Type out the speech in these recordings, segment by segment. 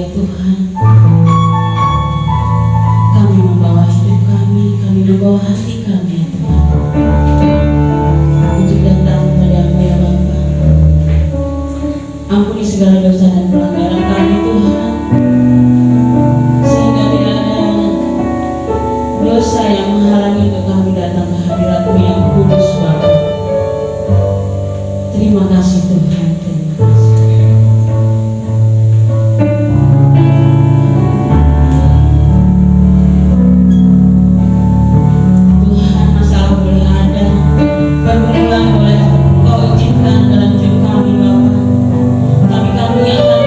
ya Tuhan, kami membawa hidup kami membawa hati kami ya Tuhan, untuk datang kepada-Mu ya Bapa. Ampuni segala dosa dan pelanggaran kami Tuhan, sehingga tidak ada dosa yang menghalangi untuk kami datang ke hadirat-Mu yang kudus Bapa. Terima kasih Tuhan, terima kasih. Tuhan, masalah boleh ada, pergumulan boleh Kau izinkan dalam hidup kami Bapa. Kami yang akan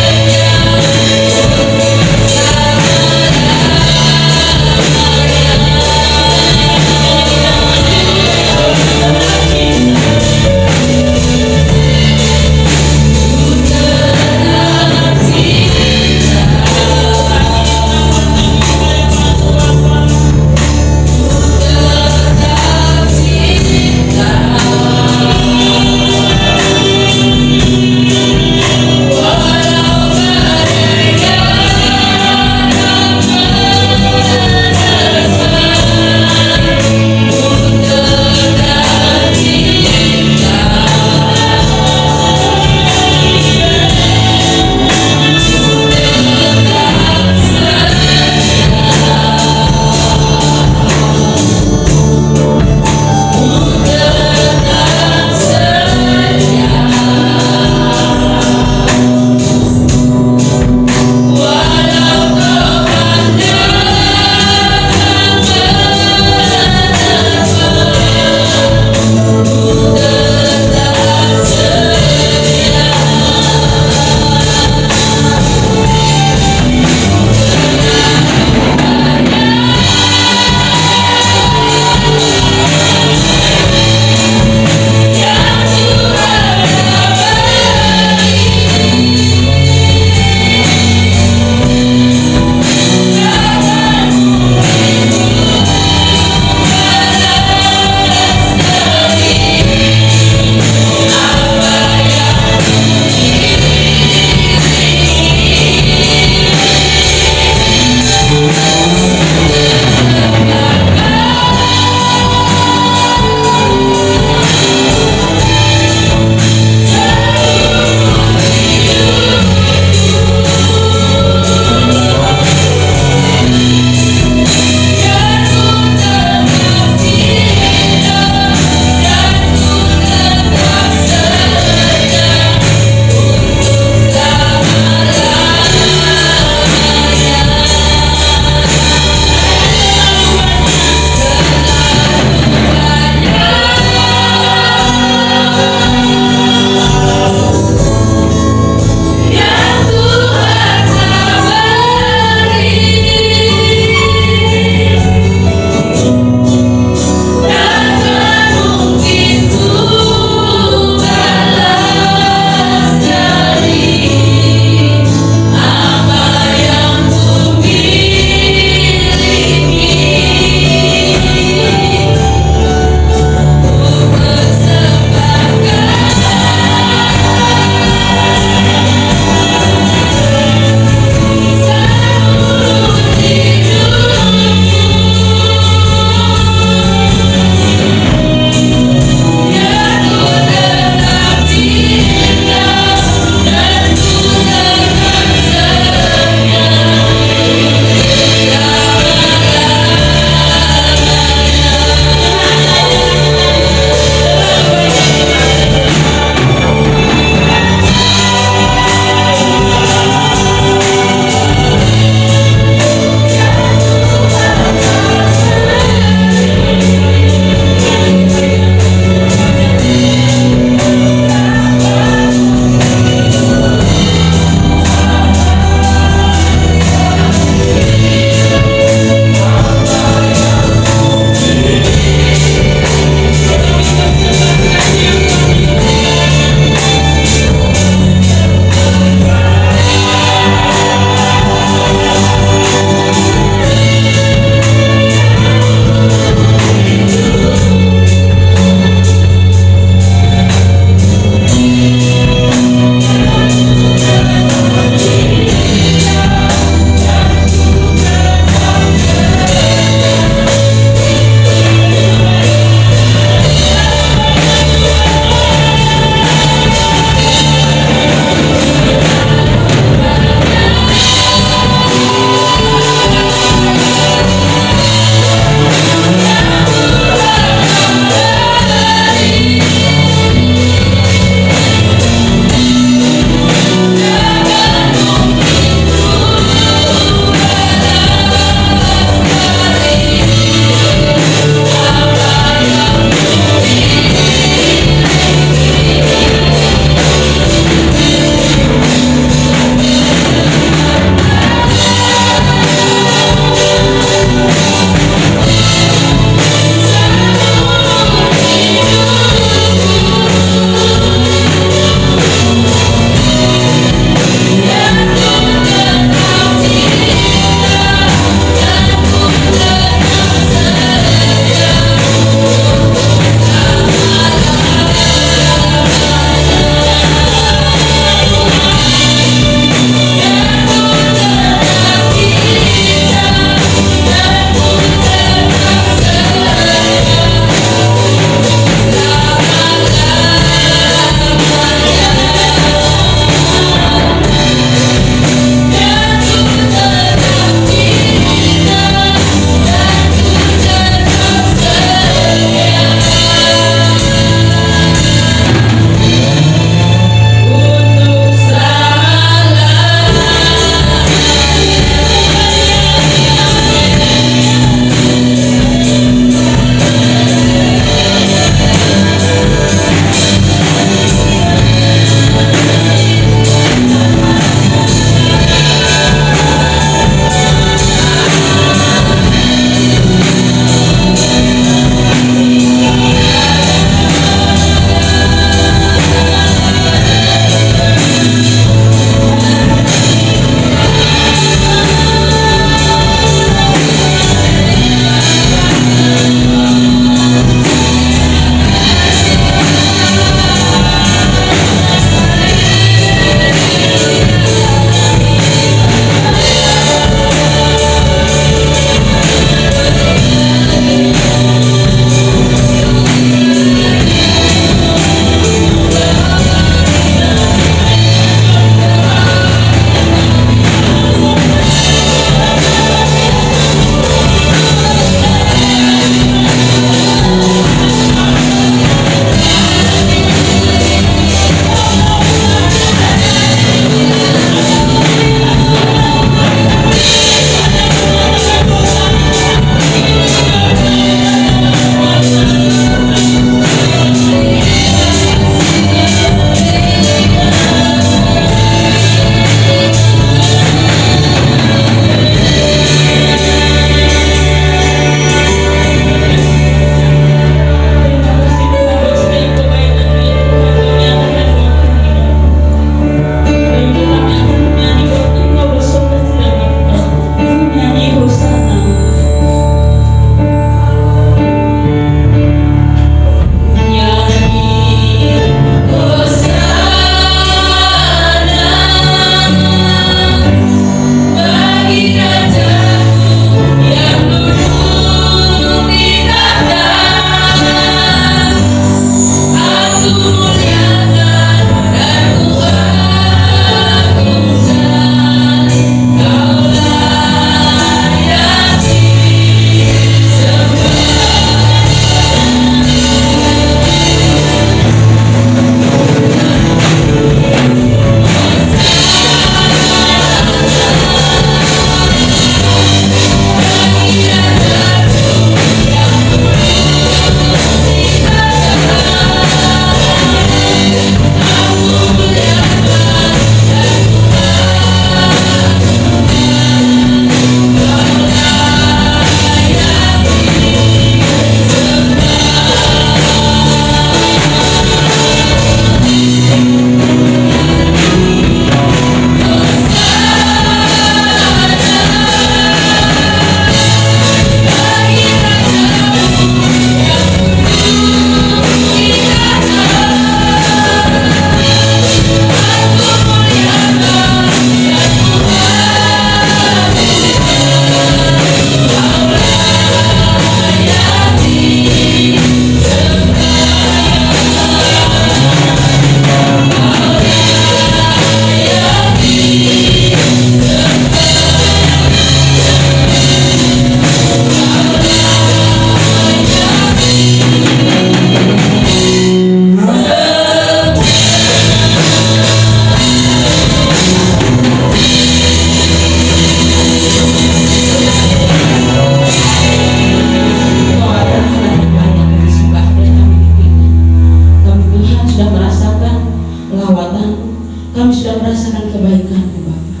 kami sudah merasakan kebaikan-Mu Bapa.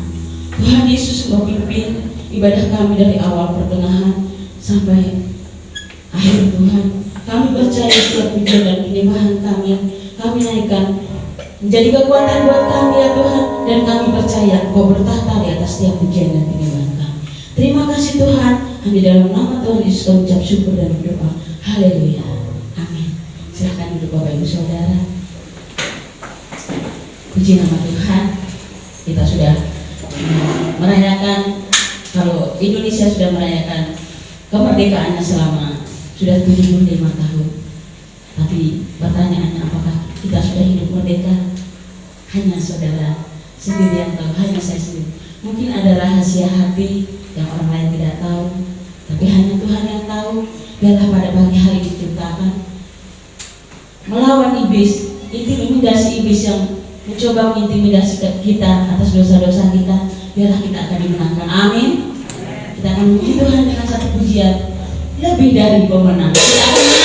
Tuhan Yesus, Engkau pimpin ibadah kami dari awal pertengahan sampai akhir Tuhan. Kami percaya setiap pujian dan penyembahan kami naikkan menjadi kekuatan buat kami ya Tuhan, dan kami percaya Engkau bertahta di atas setiap pujian dan penyembahan kami. Terima kasih Tuhan, hanya dalam nama Tuhan Yesus kami ucap syukur dan berdoa. Haleluya, amin. Silakan duduk Bapak Ibu Saudara. Puji nama Tuhan, kita sudah merayakan, kalau Indonesia sudah merayakan kemerdekaannya selama sudah 75 tahun. Tapi pertanyaannya, apakah kita sudah hidup merdeka? Hanya saudara sendiri yang tahu, hanya saya sendiri. Mungkin ada rahasia hati yang orang lain tidak tahu, tapi hanya Tuhan yang tahu. Biarlah pada pagi hari diciptakan melawan iblis, intimidasi iblis yang mencoba mengintimidasi kita atas dosa-dosa kita. Biarlah kita akan dimenangkan. Amin. Kita akan memuji Tuhan dengan satu pujian, lebih dari pemenang. Kita akan menang.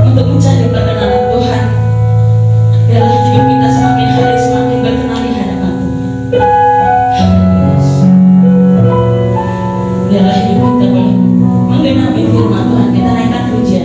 untuk mencari perkenanan Tuhan. Biarlah hidup kita semakin hari semakin berkenan di hadapan Tuhan. Biarlah hidup kita boleh menggenapi firman Tuhan. Kita naikkan pujian.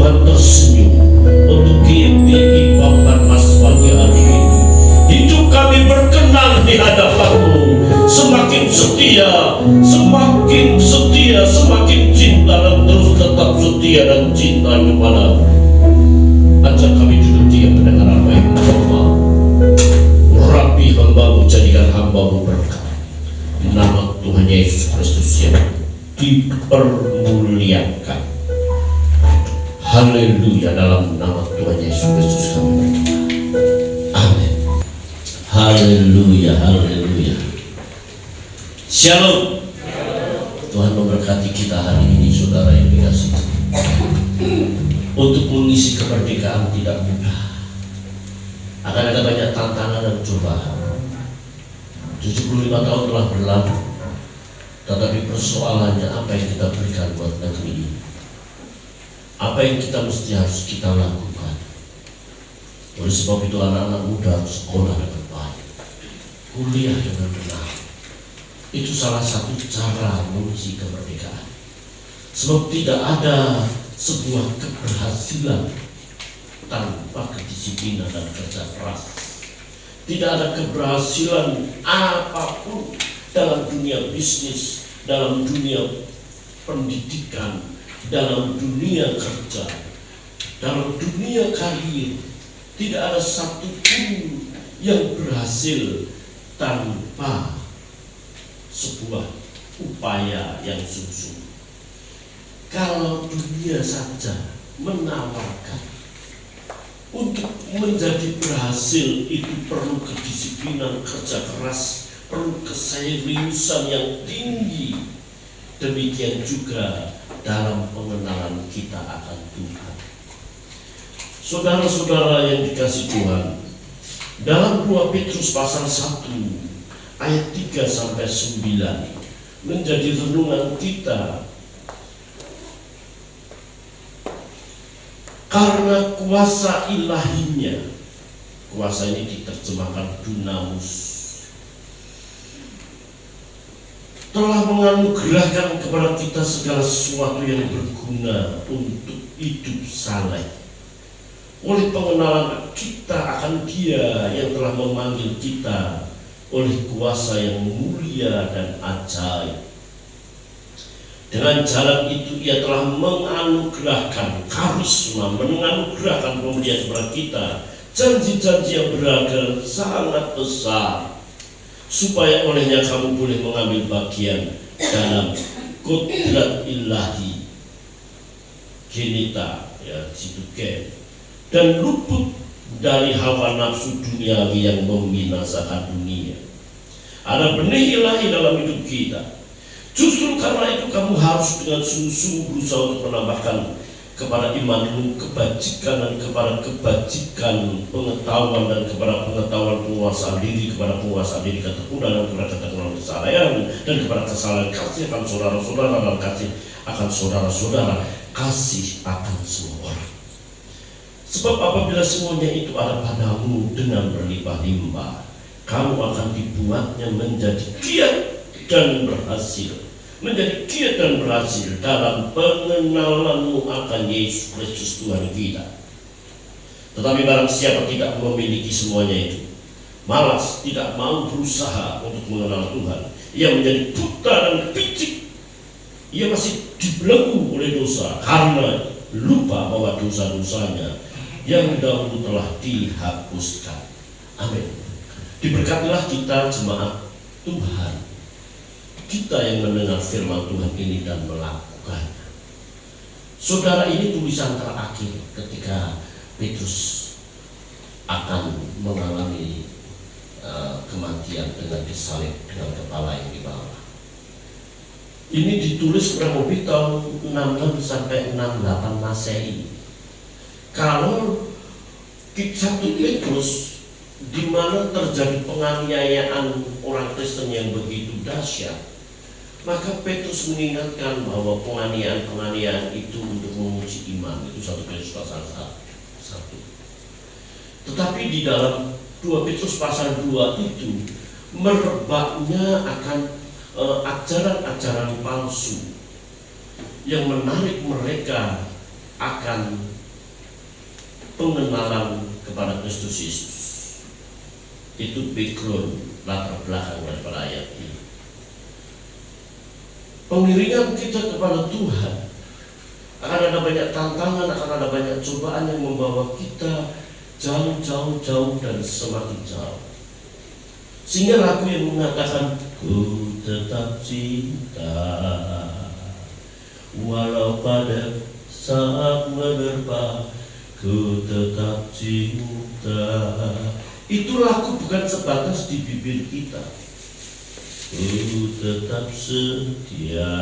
Tuhan tersenyum untuk GMPI Bangka Mas pagi hari ini. Hidup dipermuliakan. Haleluya, dalam nama Tuhan Yesus Kristus kami berdoa. Amin. Haleluya, haleluya. Shalom. Tuhan memberkati kita hari ini, saudara yang dikasihi. Untuk mengisi kemerdekaan tidak mudah. Akan ada banyak tantangan dan cobaan. 75 tahun telah berlalu, tetapi persoalannya apa yang kita berikan buat negeri ini? Apa yang kita harus kita lakukan? Oleh sebab itu anak-anak muda harus sekolah dengan baik, kuliah dengan benar. Itu salah satu cara mengisi kemerdekaan. Sebab tidak ada sebuah keberhasilan tanpa kedisiplinan dan kerja keras. Tidak ada keberhasilan apapun dalam dunia bisnis, dalam dunia pendidikan, dalam dunia kerja, dalam dunia karir. Tidak ada satupun yang berhasil tanpa sebuah upaya yang sungguh-sungguh. Kalau dunia saja menawarkan untuk menjadi berhasil itu perlu kedisiplinan, kerja keras, perlu keseriusan yang tinggi. Demikian juga dalam pengenalan kita akan Tuhan. Saudara-saudara yang dikasihi Tuhan, dalam 2 Petrus pasal 1 ayat 3 sampai 9 menjadi renungan kita. Karena kuasa ilahinya, kuasa ini diterjemahkan dunamus, telah menganugerahkan kepada kita segala sesuatu yang berguna untuk hidup saleh. Oleh pengenalan kita akan Dia yang telah memanggil kita oleh kuasa yang mulia dan ajaib. Dengan jalan itu Ia telah menganugerahkan karisma, menganugerahkan pemberian kepada kita, janji-janji yang berharga sangat besar, supaya olehnya kamu boleh mengambil bagian dalam kodrat ilahi, genita, ya, situ gen, dan luput dari hawa nafsu duniawi yang membinasakan dunia. Ada benih ilahi dalam hidup kita. Justru karena itu kamu harus dengan sungguh-sungguh berusaha untuk menambahkan kepada imanmu kebajikan, dan kepada kebajikan pengetahuan, dan kepada pengetahuan penguasaan diri, kepada penguasaan diri ketekunan, dan kepada ketekunan kesalahan, dan kepada kesalahan kasih akan saudara-saudara, dan kasih akan saudara-saudara, kasih akan semua orang. Sebab apabila semuanya itu ada padamu dengan berlimpah-limpah, kamu akan dibuatnya menjadi giat dan berhasil. Menjadi giat dan berhasil dalam pengenalanmu akan Yesus Kristus Tuhan kita. Tetapi barang siapa tidak memiliki semuanya itu, malas, tidak mau berusaha untuk mengenal Tuhan, ia menjadi buta dan picik. Ia masih dibelenggu oleh dosa karena lupa bahwa dosa-dosanya yang dahulu telah dihapuskan. Amin. Diberkatilah kita jemaat Tuhan, kita yang mendengar firman Tuhan ini dan melakukannya. Saudara, ini tulisan terakhir ketika Petrus akan mengalami kematian dengan disalib dengan kepala yang di bawah. Ini ditulis kurang lebih tahun 66 sampai 68 Masehi. Kalau 1 Petrus, di mana terjadi penganiayaan orang Kristen yang begitu dahsyat, maka Petrus mengingatkan bahwa penganiayaan itu untuk menguji iman. Itu 1 Petrus pasal 1. Tetapi di dalam 2 Petrus pasal 2 itu merebaknya akan ajaran-ajaran palsu yang menarik mereka akan pengenalan kepada Kristus Yesus. Itu background, latar belakang daripada ayat ini. Pengiringan kita kepada Tuhan akan ada banyak tantangan, akan ada banyak cobaan yang membawa kita jauh dan semakin jauh. Sehingga lagu yang mengatakan ku tetap cinta walau pada saat menerpa, ku tetap cinta. Itu lagu bukan sebatas di bibir kita. Ku tetap setia,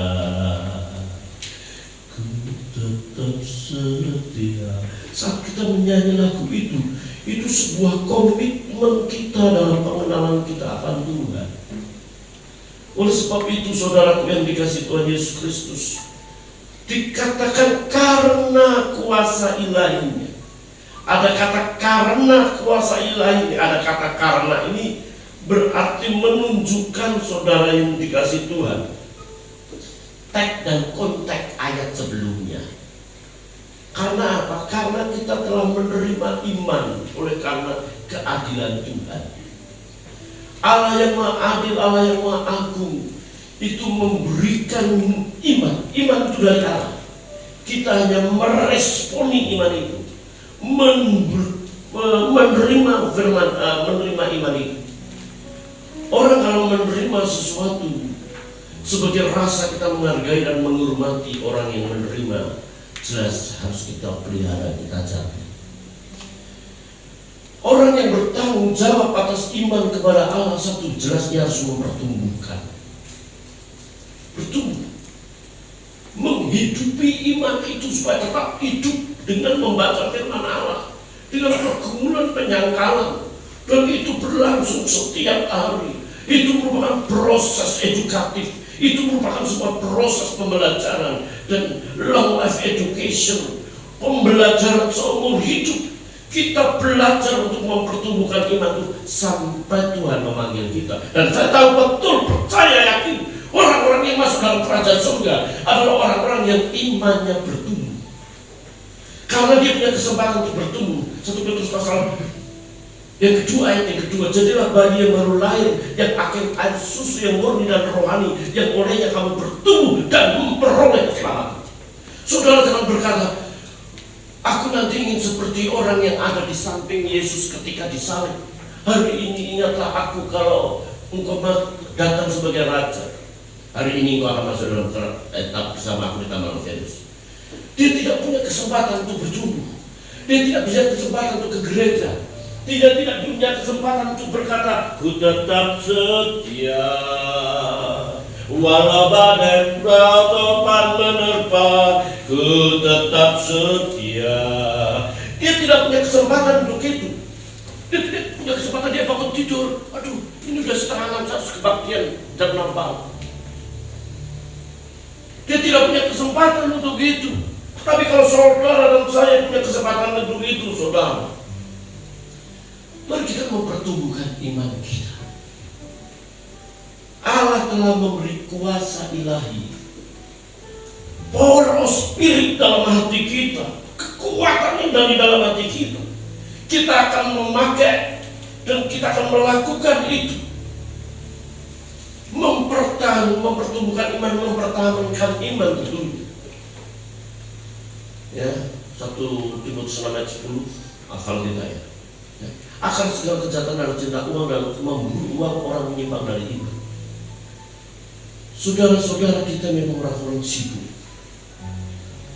ku tetap setia. Saat kita menyanyi lagu itu sebuah komitmen kita dalam pengenalan kita akan Tuhan. Oleh sebab itu, saudaraku yang dikasihi Tuhan Yesus Kristus, dikatakan karena kuasa ilahinya. Ada kata karena kuasa ilahinya, ada kata karena ini berarti menunjukkan saudara yang dikasihi Tuhan teks dan konteks ayat sebelumnya. Karena apa? Karena kita telah menerima iman oleh karena keadilan Tuhan. Allah yang maha adil, Allah yang maha agung itu memberikan iman. Iman itu dari Allah. Kita hanya meresponi iman itu, menerima firman, menerima iman itu. Orang kalau menerima sesuatu sebagai rasa kita menghargai dan menghormati orang yang menerima, jelas harus kita pelihara, kita jaga. Orang yang bertanggung jawab atas iman kepada Allah, satu jelasnya harus mempertumbuhkan, bertumbuh, menghidupi iman itu supaya tetap hidup dengan membaca firman Allah, dengan pergumulan penyangkalan, dan itu berlangsung setiap hari. Itu merupakan proses edukatif, itu merupakan sebuah proses pembelajaran dan long life education, pembelajaran seumur hidup. Kita belajar untuk mempertumbuhkan iman itu sampai Tuhan memanggil kita. Dan saya tahu betul, percaya, yakin, orang-orang yang masuk dalam kerajaan surga adalah orang-orang yang imannya bertumbuh. Karena dia punya kesempatan untuk bertumbuh. 1 Petrus pasal yang kedua, ayat yang kedua, jadilah bayi yang baru lahir, yang akan air susu yang murni dan rohani, yang olehnya kamu bertumbuh dan memperoleh keselamatan. Saudara jangan berkata, aku nanti ingin seperti orang yang ada di samping Yesus ketika disalib. Hari ini ingatlah aku kalau engkau datang sebagai raja. Hari ini engkau akan masuk dalam etap bersama aku di Taman Venus. Dia tidak punya kesempatan untuk bertumbuh. Dia tidak punya kesempatan untuk ke gereja. Dia tidak punya kesempatan untuk berkata, ku tetap setia, walau badai topan menerpa, ku tetap setia. Dia tidak punya kesempatan untuk itu. Dia tidak punya kesempatan, dia bangun tidur, aduh ini udah 5:30 harus kebaktian jam 6 pagi. Dia tidak punya kesempatan untuk itu. Tapi kalau saudara dan saya punya kesempatan untuk itu, saudara, mari kita mempertumbuhkan iman kita. Allah telah memberi kuasa ilahi, power of spirit dalam hati kita, kekuatan yang dari dalam hati kita. Kita akan memakai dan kita akan melakukan itu, mempertumbuhkan iman, mempertahankan iman itu. Ya, 1 Timotius 6 ayat 10, hafal kita ya. Akan segala kejahatan dan cinta uang dan memburu uang orang menyimpang dari iman. Saudara-saudara kita memang orang-orang sibuk.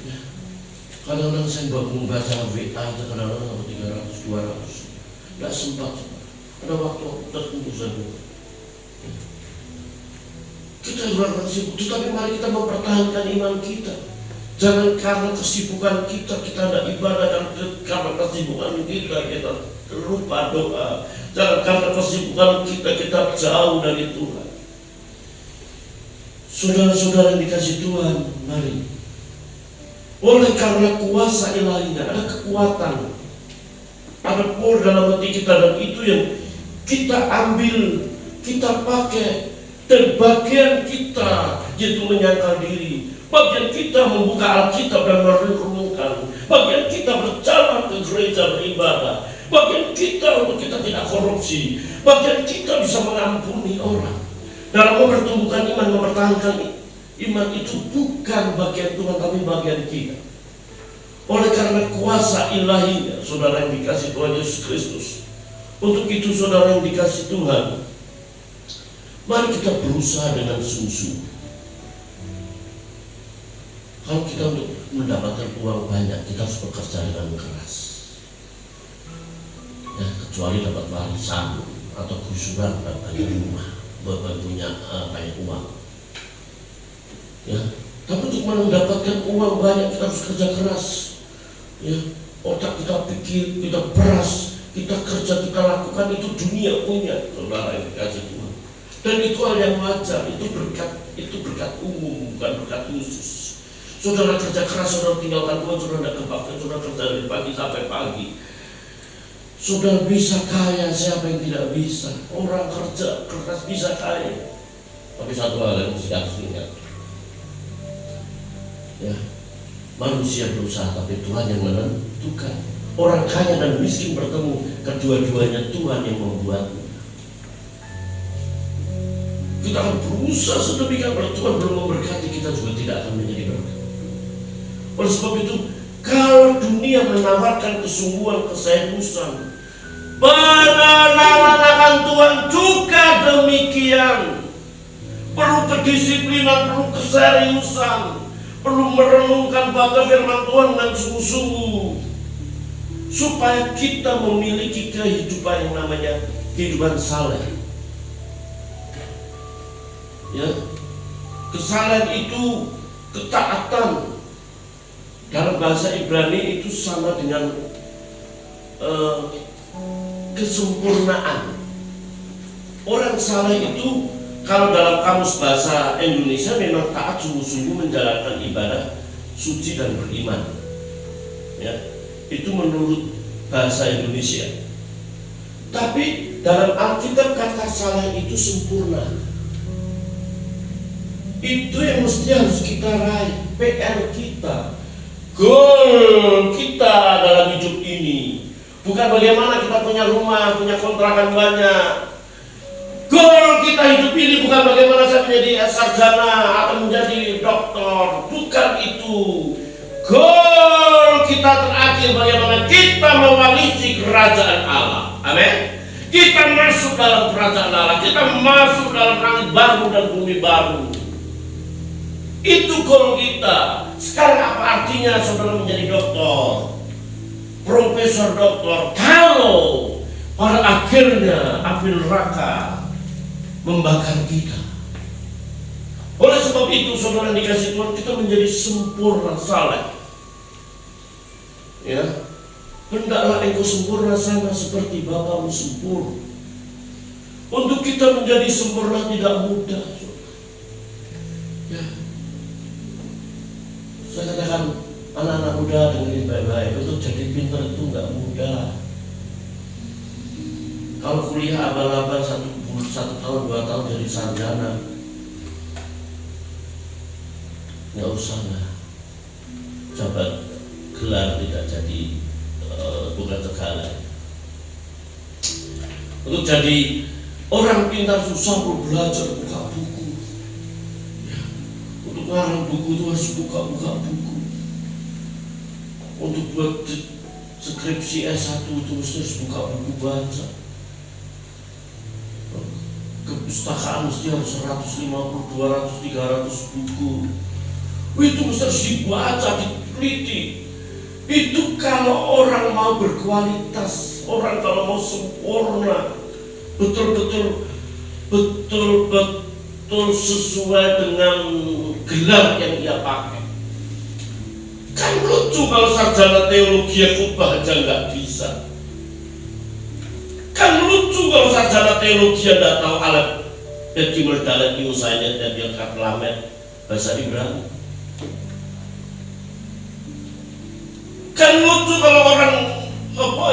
Ya. Kadang-kadang saya membaca WA aja, kadang-kadang 300, 200. Tidak sempat. Ada waktu tertentu saja. Ya. Kita orang-orang sibuk, tetapi mari kita mempertahankan iman kita. Jangan karena kesibukan kita ada ibadah, dan karena kesibukan kita lupa doa. Jangan karena kesibukan kita jauh dari Tuhan. Saudara-saudara yang dikasihi Tuhan, mari. Oleh karena kuasa ilahinya, ada kekuatan, ada power dalam hati kita, dan itu yang kita ambil, kita pakai. Dan bagian kita yaitu menyangkal diri, bagian kita membuka Alkitab dan merenungkan, bagian kita berjalan ke gereja beribadah, bagian kita untuk kita tidak korupsi, bagian kita bisa mengampuni orang. Dalam mempertumbuhkan iman, mempertahankan iman itu bukan bagian Tuhan, tapi bagian kita. Oleh karena kuasa ilahinya, saudara yang dikasihi Tuhan Yesus Kristus, untuk itu saudara yang dikasihi Tuhan, mari kita berusaha dengan sungguh-sungguh. Kalau kita untuk mendapatkan uang banyak, kita harus bekerja dengan keras. Ya, kecuali dapat warisan atau gusuran banyak rumah, punya banyak uang. Ya, tapi untuk mendapatkan uang banyak kita harus kerja keras. Ya, otak kita pikir, kita peras, kita kerja, kita lakukan, itu dunia punya, saudara yang dikasih Tuhan. Dan itu hal yang wajar, itu berkat umum, bukan berkat khusus. Saudara kerja keras, saudara tinggalkan Tuhan, saudara tidak kebaktian, saudara kerja dari pagi sampai pagi. Saudara bisa kaya, siapa yang tidak bisa? Orang kerja keras bisa kaya. Tapi satu hal yang mesti harus ingat, ya, manusia berusaha, tapi Tuhan yang menentukan. Orang kaya dan miskin bertemu, kedua-duanya Tuhan yang membuatnya. Kita akan berusaha sedemikian, kalau Tuhan belum memberkati, kita juga tidak akan menjadi berkat. Oleh sebab itu, kalau dunia menawarkan kesungguhan, keseriusan, pengenalan akan Tuhan juga demikian. Perlu kedisiplinan, perlu keseriusan, perlu merenungkan pada firman Tuhan dengan sungguh-sungguh, supaya kita memiliki kehidupan yang namanya kehidupan saleh. Ya, kesalahan itu ketaatan. Dalam bahasa Ibrani itu sama dengan kesempurnaan. Orang saleh itu, kalau dalam kamus bahasa Indonesia, memang taat sungguh-sungguh menjalankan ibadah, suci dan beriman. Ya, itu menurut bahasa Indonesia. Tapi dalam Alkitab kata saleh itu sempurna. Itu yang mesti harus kita raih, PR kita, goal kita dalam hidup ini. Bukan bagaimana kita punya rumah, punya kontrakan banyak. Goal kita hidup ini bukan bagaimana saya menjadi sarjana atau menjadi dokter. Bukan itu. Goal kita terakhir bagaimana kita mewarisi kerajaan Allah. Amin. Kita masuk dalam kerajaan Allah. Kita masuk dalam langit baru dan bumi baru. Itu goal kita. Sekarang apa artinya saudara menjadi dokter, profesor dokter, kalau pada akhirnya api neraka membakar kita? Oleh sebab itu, saudara dikasih Tuhan, kita menjadi sempurna saleh. Ya, hendaklah engkau sempurna sama seperti Bapamu sempurna. Untuk kita menjadi sempurna tidak mudah. Ya, saya katakan anak-anak muda dengerin baik-baik, untuk jadi pintar itu nggak mudah. Kalau kuliah abal-abal 1 tahun 2 tahun jadi sarjana, nggak usah lah. Jabat gelar tidak jadi bukan segala. Untuk jadi orang pintar susah, perlu belajar, buka buku. Ya. Untuk ngarang buku itu harus buka buku. Untuk buat skripsi S1 itu harus buka buku baca. Kepustakaan mesti harus 150, 200, 300 buku. Itu mesti harus dibaca, diteliti. Itu kalau orang mau berkualitas, orang kalau mau sempurna, betul-betul sesuai dengan gelar yang dia pakai. Kan lucu kalau sarjana teologi khotbah aja nggak bisa. Kan lucu kalau sarjana teologi nggak tahu alat Bedimel dalat usahanya dan dia lamet bahasa Ibrani. Kan lucu kalau orang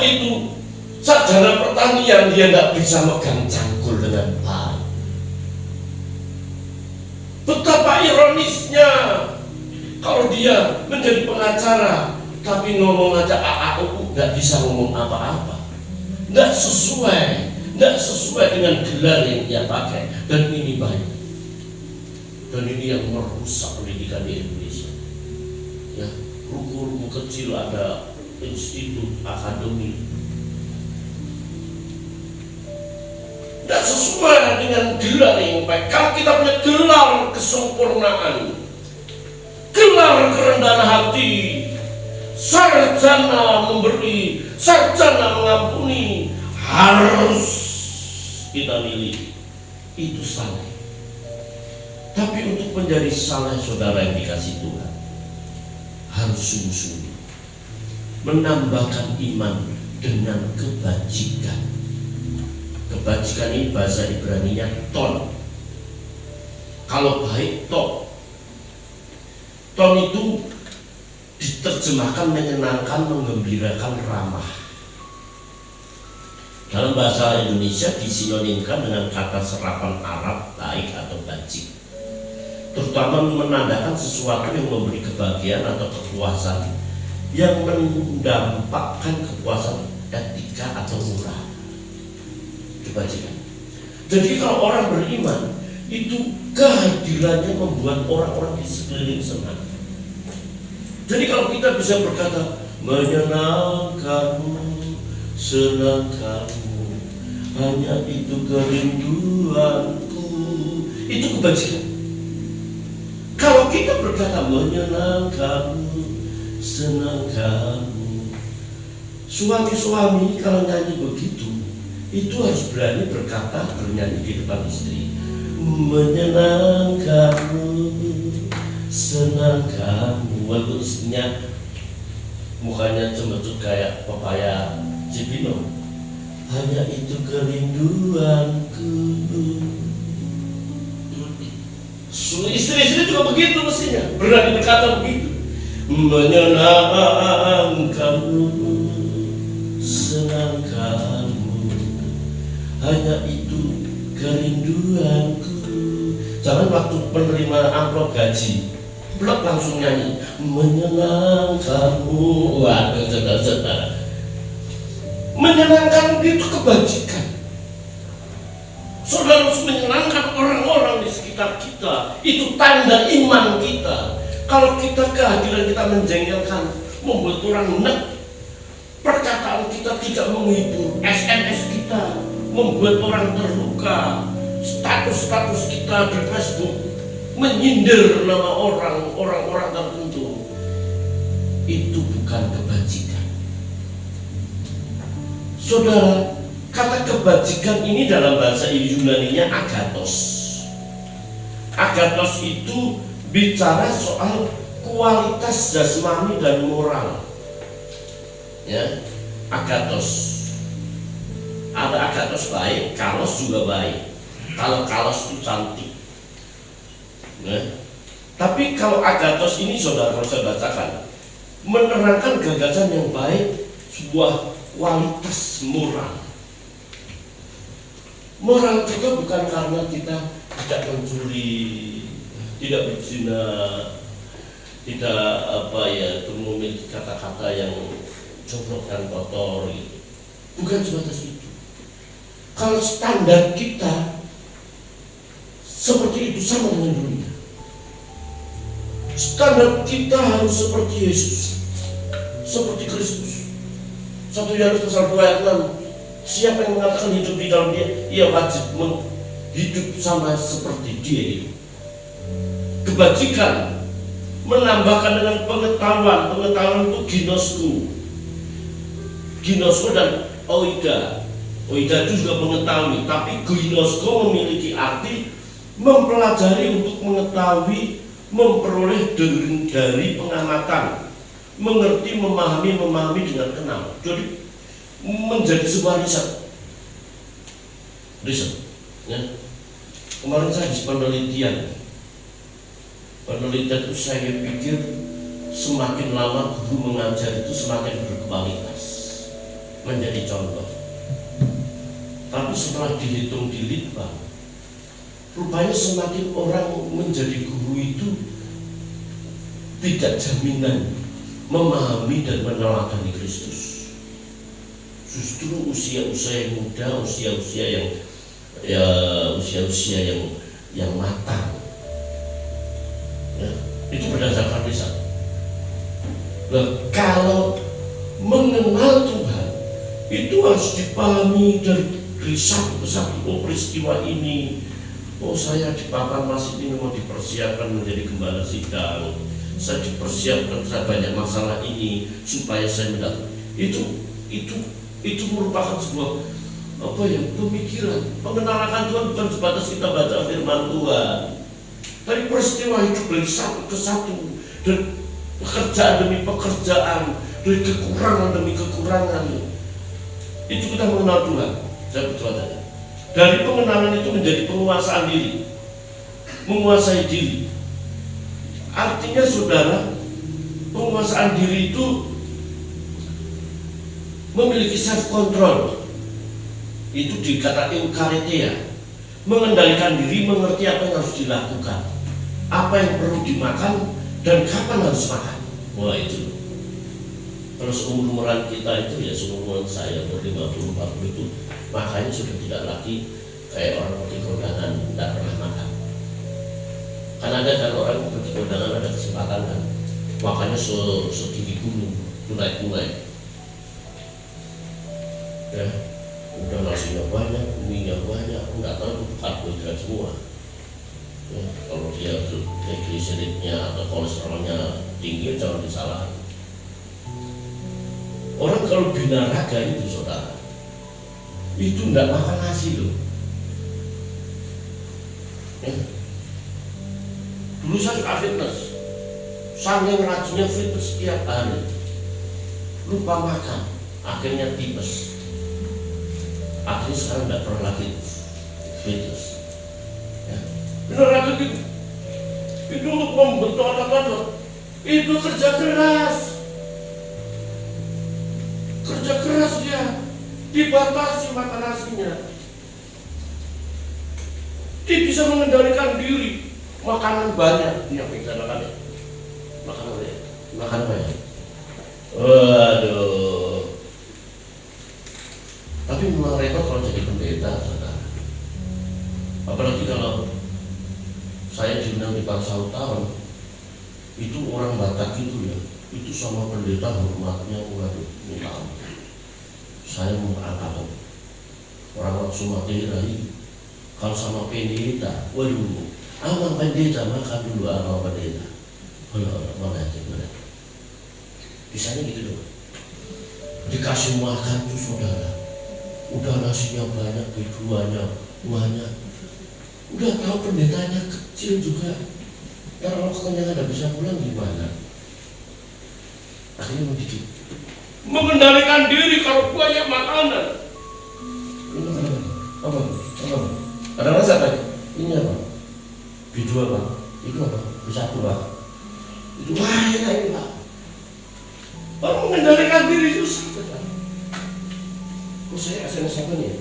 itu sarjana pertanian dia nggak bisa megang cangkul dengan baik. Betapa ironisnya kalau dia menjadi pengacara tapi ngomong aja AAU, nggak bisa ngomong apa-apa, nggak sesuai dengan gelar yang dia pakai. Dan ini banyak, dan ini yang merusak pendidikan di Indonesia. Ya, ruku-ruku kecil ada institut akademi, nggak sesuai dengan gelar yang baik. Kalau kita punya gelar kesempurnaan, gelar kerendahan hati, sarjana memberi, sarjana mengampuni, harus kita miliki. Itu saleh. Tapi untuk menjadi saleh, saudara yang dikasih Tuhan, harus sungguh-sungguh menambahkan iman dengan kebajikan. Kebajikan ini bahasa Ibraninya ton. Kalau baik, ton. Ton itu diterjemahkan menyenangkan, menggembirakan, ramah. Dalam bahasa Indonesia disinonimkan dengan kata serapan Arab baik atau bajik, terutama menandakan sesuatu yang memberi kebahagiaan atau kepuasan, yang mendampakkan kepuasan etika atau moral. Kebajikan. Jadi kalau orang beriman, itu kehadirannya membuat orang-orang di sekeliling senang. Jadi kalau kita bisa berkata, menyenangkanmu, senangkanmu, hanya itu kerinduanku, itu kebajikan. Kalau kita berkata menyenangkanmu, senangkanmu, suami-suami kalau nyanyi begitu, itu harus berani berkata, bernyanyi di depan istri, menyenangkanmu, senangkanmu, walaupun istrinya mukanya cemberut kayak pepaya Cibino, hanya itu kerinduanku. Istri-istri juga begitu mestinya, berani berkata begitu, menyenangkanmu, senangkanmu, hanya itu kerinduanku. Jangan waktu penerima amplop gaji blok langsung nyanyi menyenangkanmu. Waduh, saudara-saudara, menyenangkan itu kebajikan. Saudara harus menyenangkan orang-orang di sekitar kita. Itu tanda iman kita. Kalau kita kehadiran kita menjengkelkan, membuat orang nek, perkataan kita tidak menghibur, SMS kita membuat orang terluka, status-status kita di Facebook menyindir nama orang-orang tertentu, itu bukan kebajikan. Saudara, kata kebajikan ini dalam bahasa Yunaninya agathos. Agathos itu bicara soal kualitas jasmani dan moral. Ya, agathos. Ada agathos baik, kalos juga baik. Kalau kalos itu cantik. Ya. Tapi kalau agathos ini, saudara, kalau saya bacakan, menerangkan gagasan yang baik, sebuah kualitas moral. Moral juga bukan karena kita tidak mencuri, tidak berzina, tidak memiliki kata-kata yang jorok dan kotor gitu. Bukan sebatas itu. Kalau standar kita seperti itu sama dengan dunia. Standar kita harus seperti Yesus, seperti Kristus. 1 Yohanes pasal 2 ayat 6. Siapa yang mengatakan hidup di dalam dia, ia wajib hidup sama seperti dia itu. Kebajikan menambahkan dengan pengetahuan. Pengetahuan itu ginosko dan oida. Oida itu juga mengetahui, tapi ginosko memiliki arti mempelajari untuk mengetahui, memperoleh dari pengamatan, mengerti, memahami dengan kenal. Jadi menjadi sebuah riset. Ya. Kemarin saya di penelitian itu saya pikir semakin lama guru mengajar itu semakin berkualitas, menjadi contoh. Tapi setelah dihitung di litbang, rupanya semakin orang menjadi guru itu tidak jaminan memahami dan meneladani Kristus. Justru usia-usia yang muda, usia-usia yang matang. Ya, itu berdasarkan riset. Nah, kalau mengenal Tuhan itu harus dipahami dari satu-satu. Oh, peristiwa ini, oh saya di papan masjid ini mau dipersiapkan menjadi gembala sidang. saya dipersiapkan saya banyak masalah ini supaya saya mendapat itu merupakan sebuah pemikiran. Pengenalan akan Tuhan bukan sebatas kita baca firman Tuhan, tapi peristiwa hidup dari satu ke satu, dan pekerjaan demi pekerjaan, dari kekurangan demi kekurangan, itu kita mengenal Tuhan. Saya percaya dari pengenalan itu menjadi penguasaan diri, menguasai diri. Artinya saudara, penguasaan diri itu memiliki self control. Itu dikatakan eukaryotia, mengendalikan diri, mengerti apa yang harus dilakukan, apa yang perlu dimakan, dan kapan harus makan. Wah itu. Kalau seumuran kita itu ya seumuran saya 50-40 itu, makanya sudah tidak lagi kayak orang pergi kondangan tidak pernah makan. Karena ada kan orang pergi kondangan ada kesempatan kan, makanya setinggi gunung, naik-naik. Ya. Udah nasinya banyak, minyak banyak, nggak tahu itu karbohidrat semua. Ya, kalau dia triglyceridnya atau kolesterolnya tinggi jangan disalahkan. Orang kalau binaraga itu saudara, itu nggak makan nasi loh. Ya. Dulu saya suka fitness, saking rajinnya fitness setiap hari, lupa makan, akhirnya tipes. Akhirnya sekarang tidak pernah lagi fitness. Ya. Benar lagi itu untuk membentuk otot-otot itu kerja keras dia, dibatasi makan nasinya. Dia bisa mengendalikan diri, makanan banyak dia bisa makan ya. Makan banyak. Waduh. Tapi memang repot kalau jadi pendeta, saudara. Apalagi kalau saya diundang di Bangsa Utara, itu orang Batak itu ya, itu sama pendeta hormatnya, waduh, minta ampun. Saya merangkap orang Sumatera ini, kalau sama pendeta, waduh, abang pendeta makan dulu abang pendeta. Mana itu benar? Bisanya gitu dong. Dikasih makan tuh saudara. Udah nasinya banyak, keduanya banyak. Udah tahu pendetanya kecil juga. Kalau kekenyangan tidak bisa pulang gimana? Akhirnya mendidik, mengendalikan diri kalau banyak makanan. Ini apa? Ada rasa apa? Ini apa? B2 Pak. Itu apa? B1 Pak. Itu enak ini Pak. Orang mengendalikan diri susah. Saya SMS apa nih?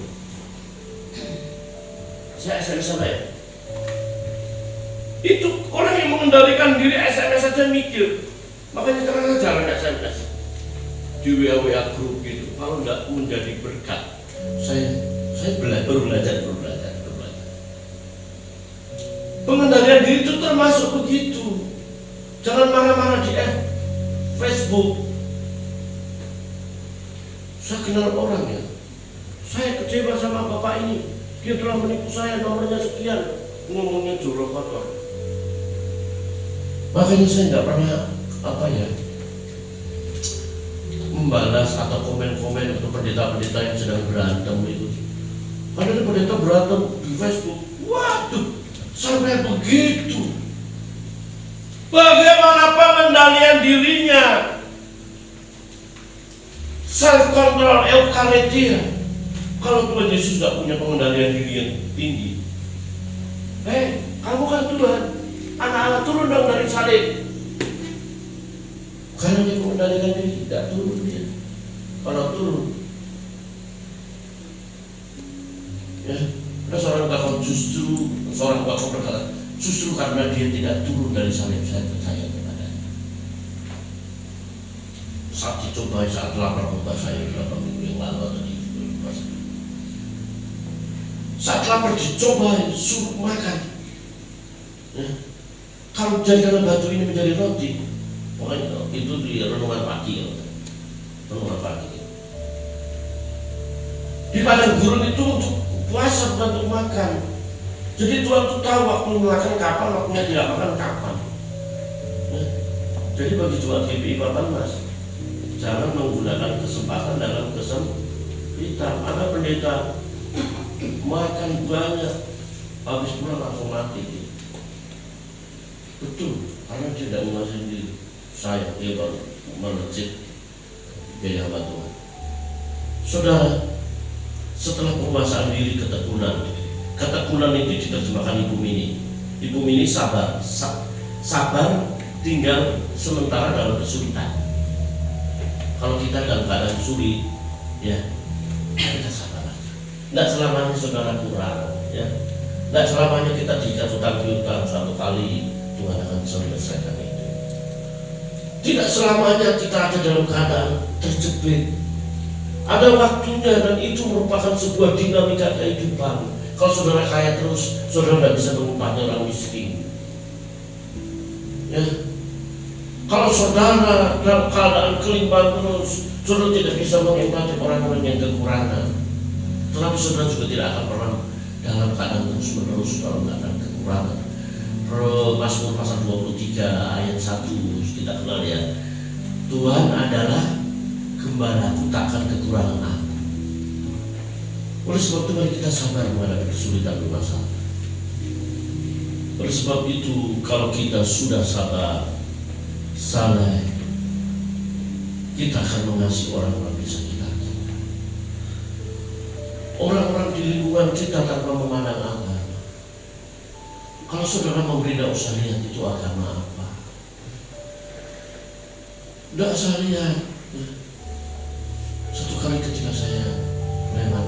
Saya SMS apa ya? Itu orang yang mengendalikan diri SMS saja mikir. Makanya sekarang jangan SMS di WA grup gitu. Kalau nggak menjadi berkat, saya belajar. Pengendalian diri itu termasuk begitu. Jangan marah-marah di Facebook. Saya kenal orang ya. Saya kecewa sama bapak ini. Dia telah menipu saya, nomornya sekian. Ngomongnya jorok kotor. Makanya saya nggak pernah membalas atau komen-komen untuk pendeta-pendeta yang sedang berantem itu. Ada pendeta berantem di Facebook. Waduh, sampai begitu. Bagaimana pengendalian dirinya? Self control, eukaryotia. Kalau Tuhan Yesus tidak punya pengendalian diri yang tinggi, kamu kan Tuhan, anak-anak turun dong dari salib. Karena dia mengendalikan diri, tidak turun dia. Kalau turun, ya, ada seorang tokoh berkata, justru karena dia tidak turun dari salib, saya percaya kepadanya. Saat dicobai, saat lapar buka saya beberapa minggu yang lalu tadi. Saat lapar dicoba suruh makan. Ya. Kalau jadikan batu ini menjadi roti, pokoknya itu di renungan pagi ya. Renungan pagi. Di padang gurun itu untuk puasa bukan untuk makan. Jadi Tuhan tuh tahu waktu makan kapan, waktunya tidak makan kapan. Ya. Jadi bagi jemaat GPI Batanmas, jangan menggunakan kesempatan dalam kesempitan. Ada pendeta makan banyak, habis pulang langsung mati. Betul, karena dia tidak mengasihi diri. Saya dia baru melejit jadi hamba Tuhan. Saudara, setelah penguasaan diri ketekunan itu diterjemahkan Ibu Mini. Ibu Mini sabar, sabar tinggal sementara dalam kesulitan. Kalau kita dalam keadaan sulit, ya kita sabar aja. Tidak selamanya saudara kurang, ya. Tidak selamanya kita dijatuhkan piutang suatu kali Tuhan akan selesaikan itu. Tidak selamanya kita ada dalam keadaan terjepit. Ada waktunya dan itu merupakan sebuah dinamika kehidupan. Kalau saudara kaya terus, saudara tidak bisa mengupahnya orang miskin. Ya. Kalau saudara dalam keadaan kelimpahan terus, saudara tidak bisa mengempati orang-orang yang kekurangan. Tetapi saudara juga tidak akan pernah dalam keadaan terus-menerus dalam keadaan kekurangan. Mazmur pasal 23 ayat 1 kita kenal ya. Tuhan adalah gembalaku, takkan kekurangan aku. Oleh sebab itu mari kita sabar menghadapi kesulitan dan masalah. Oleh sebab itu kalau kita sudah sabar, saleh, kita akan mengasihi orang-orang di sekitar kita. Orang-orang di lingkungan kita tanpa memandang agama. Kalau saudara mau tidak usah lihat itu agama apa. Tidak usah lihat. Satu kali ketika saya lewat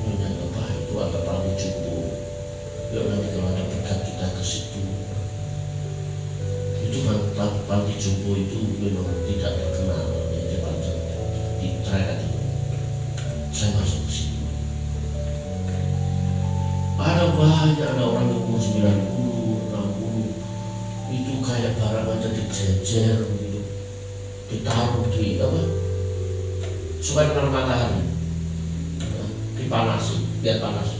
Nyonya Lebah itu ada Panti Jumbo. Ya nanti kalau ada berkat kita ke situ. Itu kan Panti Jumbo itu memang tidak terkenal di trayek itu. Saya masuk ke situ. Ada banyak, ada orang yang umur 90, 60 itu kayak barang aja dijejer gitu, ditaruh di apa? Supaya kena matahari, dipanasi, biar panas.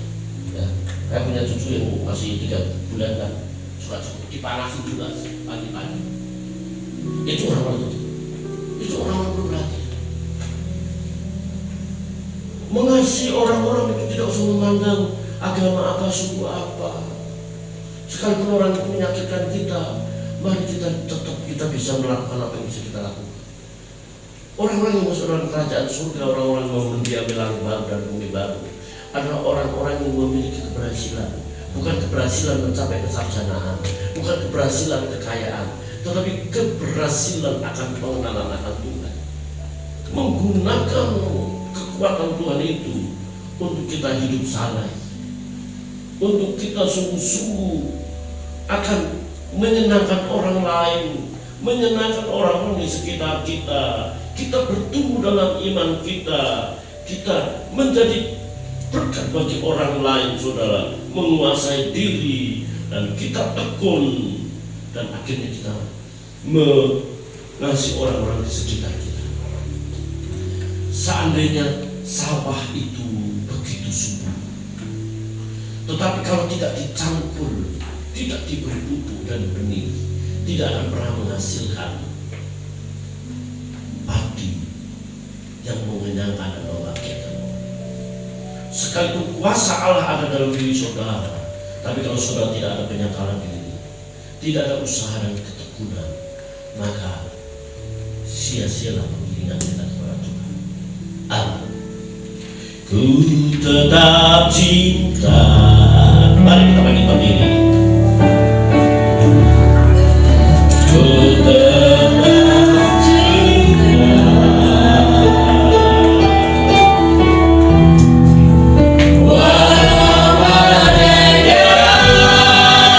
Ya, saya punya cucu yang masih 3 bulan kan, suka dipanasi juga pagi-pagi. Itu orang-orang berarti. Mengasihi orang-orang itu tidak usah memandang agama apa, suku apa. Sekalipun orang itu menyakitkan kita, mari kita tetap bisa melakukan apa yang bisa kita lakukan. Orang-orang yang masuk dalam kerajaan surga, orang-orang yang mendiami langit baru dan bumi baru adalah orang-orang yang memiliki keberhasilan. Bukan keberhasilan mencapai kesarjanaan, bukan keberhasilan kekayaan, tetapi keberhasilan akan pengenalan akan Tuhan. Menggunakan kekuatan Tuhan itu untuk kita hidup saleh, untuk kita sungguh-sungguh akan menyenangkan orang lain, menyenangkan orang-orang di sekitar kita. Kita bertumbuh dalam iman kita menjadi berkat bagi orang lain, saudara, menguasai diri, dan kita tekun, dan akhirnya kita mengasihi orang-orang di sekitar kita. Seandainya sawah itu begitu subur, tetapi kalau tidak dicampur, tidak diberi pupuk dan benih, tidak akan pernah menghasilkan padi yang mengenyangkan dan membahagiakan. Sekalipun kuasa Allah ada dalam diri saudara, tapi kalau saudara tidak ada penyangkalan diri, tidak ada usaha dan ketekunan, maka sia-sialah pengiringan kita kepada Tuhan. Amin. Ku tetap cinta. Mari kita bangkit berdiri. Ku tetap cinta. Walau adanya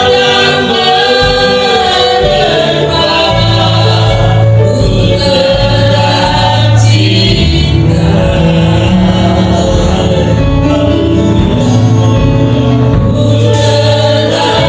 yang menerpa, ku tetap cinta. Ku tetap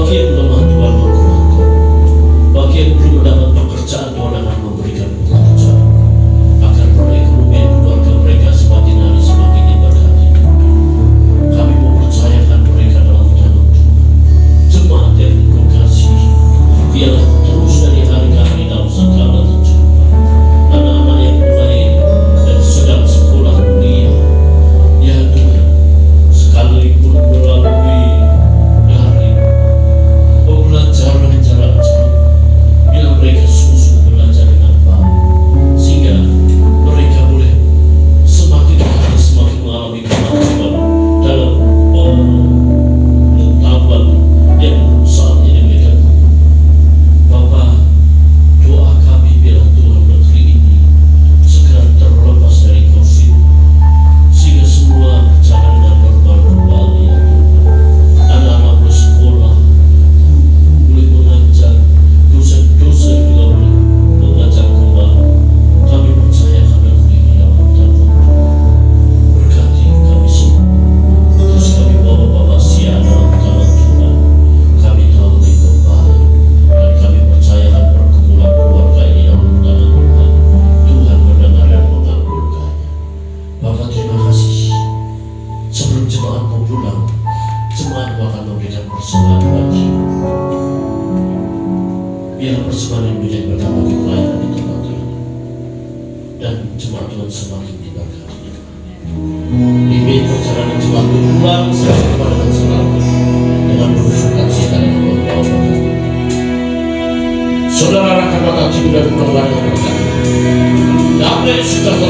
Bagi yang lemah Tuhan menguatkan. Bagi yang belum mendapat pekerjaan, Tuhan akan memberikan pekerjaan agar perekonomian keluarga mereka semakin hari semakin diberkati. Kami mau percayakan mereka dalam tangan Tuhan. Jemaat yang Engkau kasih, biarlah terus dari hari ke hari dalam segala kehidupan. Anak-anak yang mulai dan sedang sekolah kuliah, ya Tuhan, sekalipun melalui daring, pembelajaran jarak jauh, bila mereka sungguh-sungguh belajar dengan baik, sehingga mereka boleh semakin hari semakin mengalami kemajuan dalam pengetahuan yang saat ini mereka. Bapa, doa kami bila Tuhan negeri ini segera terlepas dari COVID, sehingga semua berjalan dengan normal kembali, ya Tuhan. Anak-anak boleh sekolah, boleh mengajar, dosen-dosen juga boleh mengajar kembali. Kami percayakan negeri ini dalam tangan Tuhan. Berkati kami semua. Terus kami bawa Bapak Sia dalam tangan Tuhan. Kami tahu Engkau baik, dan kami percayakan pergumulan keluarga ini dalam tangan Tuhan. Tuhan mendengar dan mengabulkannya. Bapak, terima kasih. Sebelum jemaat mau pulang, jemaat akan memberikan persembahan bagi. Biarlah persembahan ini menjadi berkat bagi pelayanan di tempat ini, dan jemaat Tuhan semakin diberkati. Bimbing perjalanan jemaat pulang sampai kepada dengan selamat, dengan penuh sukacita dan membawa berkat. Saudara rakan mata jiwa dan pengelolaan yang berkat. Damai sejahtera